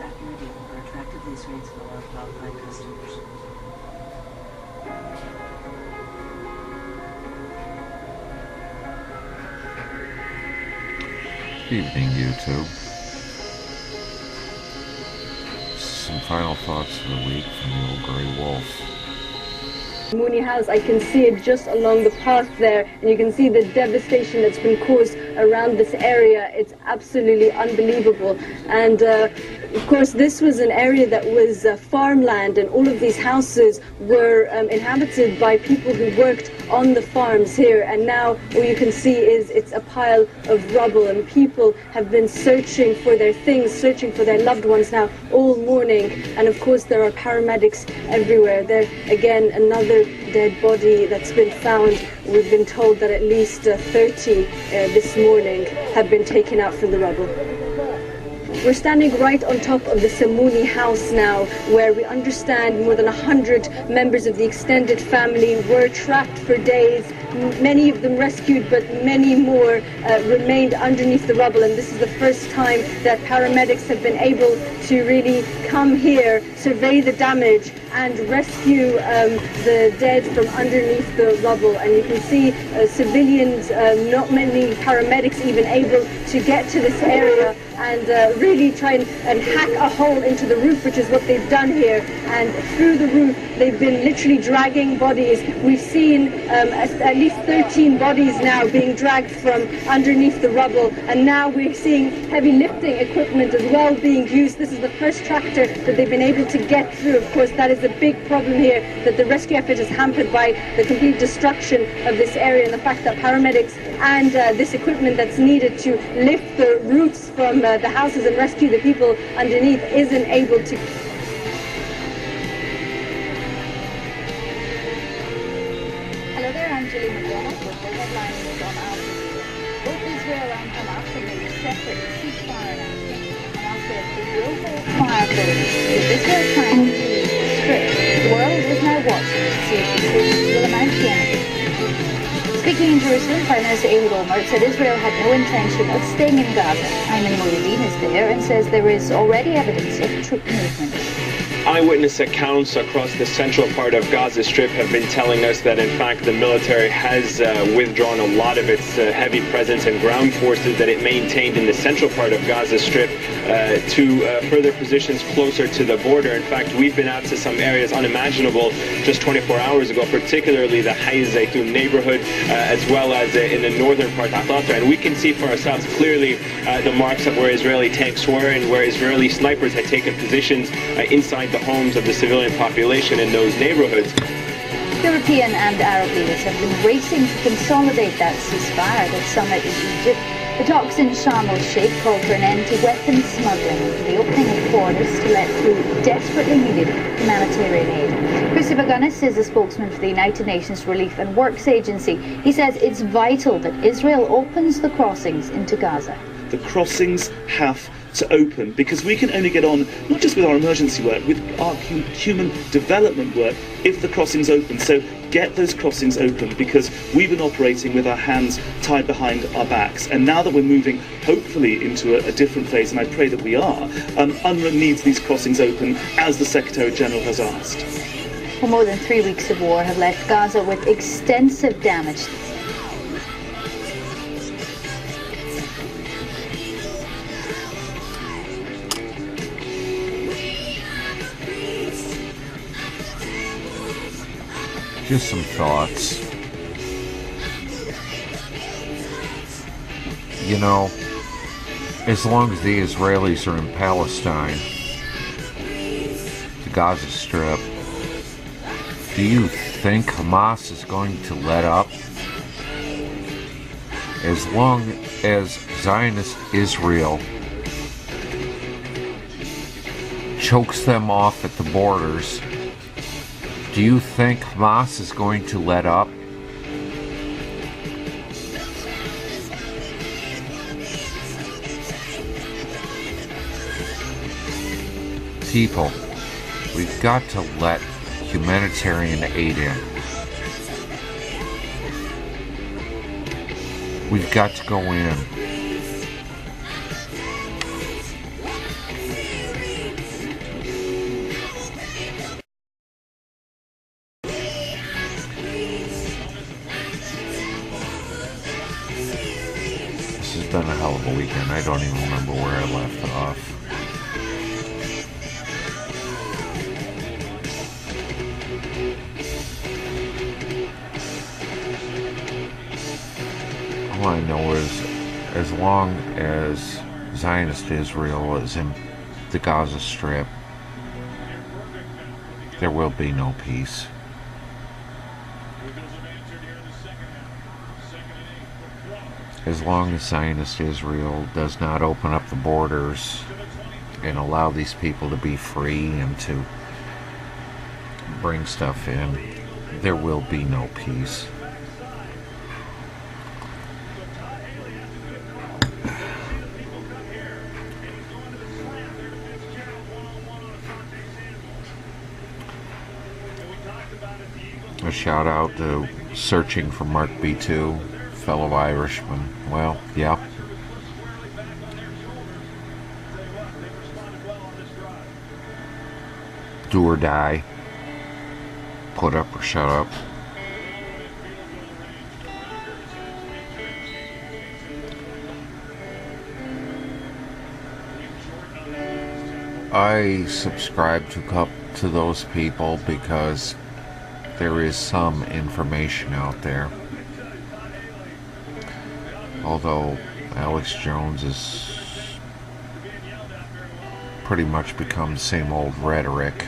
accurate even for attractive lease rates for our qualified customers. Evening, YouTube. Some final thoughts for the week from the old Grey Wolf. Mooney House, I can see it just along the path there, and you can see the devastation that's been caused around this area. It's absolutely unbelievable. And of course, this was an area that was farmland, and all of these houses were inhabited by people who worked on the farms here. And now all you can see is it's a pile of rubble, and people have been searching for their things, searching for their loved ones now all morning. And of course, there are paramedics everywhere. There, again, another dead body that's been found. We've been told that at least 30 this morning have been taken out from the rubble. We're standing right on top of the Samuni house now, where we understand more than 100 members of the extended family were trapped for days. Many of them rescued, but many more remained underneath the rubble. And this is the first time that paramedics have been able to really come here, survey the damage, and rescue the dead from underneath the rubble. And you can see civilians, not many paramedics even able to get to this area and really try and hack a hole into the roof, which is what they've done here. And through the roof, they've been literally dragging bodies. We've seen at least 13 bodies now being dragged from underneath the rubble. And now we're seeing heavy lifting equipment as well being used. This is the first tractor that they've been able to get through. Of course, that is a big problem here, that the rescue effort is hampered by the complete destruction of this area and the fact that paramedics and this equipment that's needed to lift the roofs from the houses and rescue the people underneath isn't able to. Hello there, I'm Julie McDonald with the headline news on Al Jazeera. Both Israel and Hamas have made a separate ceasefire announcement. Hamas says they will hold fire for it. With Israel trying to leave the Strip, the world is now watching to see if the peace will amount to anything. Speaking in Jerusalem, Prime Minister Ehud Olmert said Israel had no intention of staying in Gaza. Ayman Mohyeldin is there and says there is already evidence of troop movement. Eyewitness accounts across the central part of Gaza Strip have been telling us that, in fact, the military has withdrawn a lot of its heavy presence and ground forces that it maintained in the central part of Gaza Strip to further positions closer to the border. In fact, we've been out to some areas unimaginable just 24 hours ago, particularly the Hay Zaytun neighborhood, as well as in the northern part of Atlanta. And we can see for ourselves clearly the marks of where Israeli tanks were and where Israeli snipers had taken positions inside the homes of the civilian population in those neighborhoods. European and Arab leaders have been racing to consolidate that ceasefire that summit in Egypt. The talks in Sharm el-Sheikh called for an end to weapons smuggling and for the opening of borders to let through desperately needed humanitarian aid. Christopher Gunnis is a spokesman for the United Nations Relief and Works Agency. He says it's vital that Israel opens the crossings into Gaza. The crossings have to open, because we can only get on not just with our emergency work, with our human development work, if the crossings open. So get those crossings open, because we've been operating with our hands tied behind our backs, and now that we're moving hopefully into a different phase, and I pray that we are, UNRWA needs these crossings open, as the Secretary General has asked. Well, more than 3 weeks of war have left Gaza with extensive damage. Just some thoughts. You know, as long as the Israelis are in Palestine, the Gaza Strip, do you think Hamas is going to let up? As long as Zionist Israel chokes them off at the borders, do you think Hamas is going to let up? People, we've got to let humanitarian aid in. We've got to go in. the weekend. I don't even remember where I left off. All I know is, as long as Zionist Israel is in the Gaza Strip, there will be no peace. As long as Zionist Israel does not open up the borders and allow these people to be free and to bring stuff in, there will be no peace. A shout out to Searching for Mark B2, fellow Irishman. Well, yeah. Do or die. Put up or shut up. I subscribe to those people because there is some information out there. Although Alex Jones has pretty much become the same old rhetoric.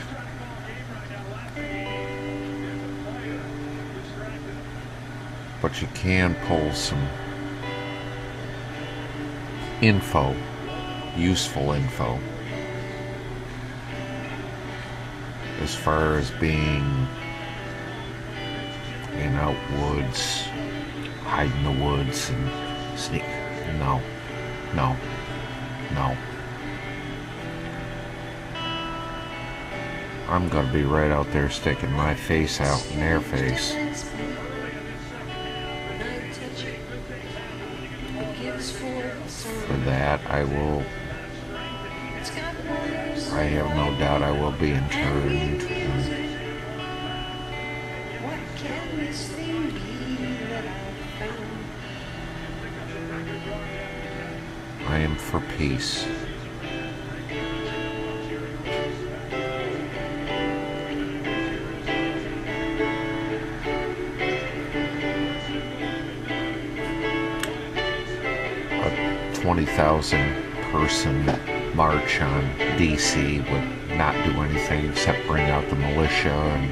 But you can pull some info, useful info, as far as being in out woods, hide in the woods and sneak. No. I'm gonna be right out there sticking my face out in their face. For that, I have no doubt I will be interned. I am for peace. A 20,000 person march on DC would not do anything except bring out the militia and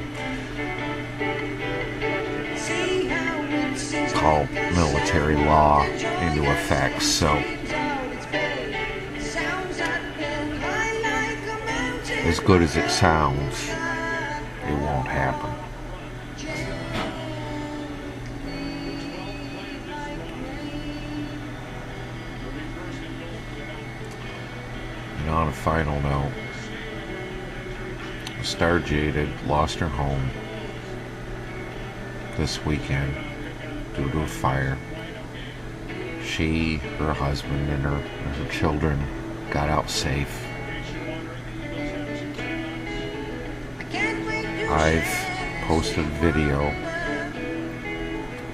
call military law into effect. So as good as it sounds, it won't happen. And on a final note, Star Jaded lost her home this weekend due to a fire. She, her husband, and her children got out safe. I've posted a video,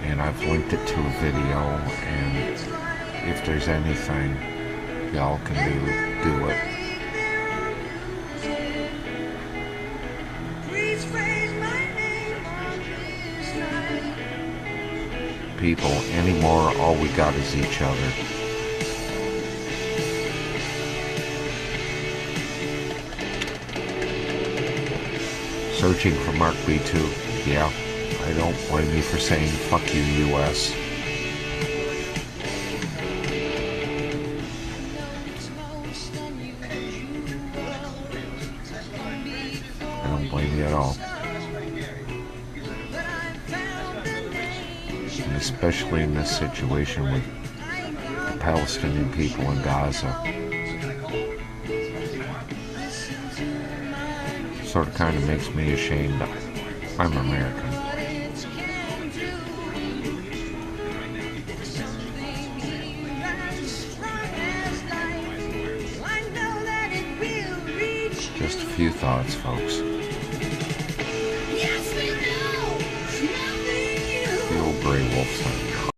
and I've linked it to a video, and if there's anything y'all can do it. People anymore, all we got is each other. Searching for Mark B2. Yeah, I don't blame you for saying fuck you, US. I don't blame you at all. And especially in this situation with the Palestinian people in Gaza. Sort of kind of makes me ashamed. I'm American. Just a few thoughts, folks. The old gray wolf sign.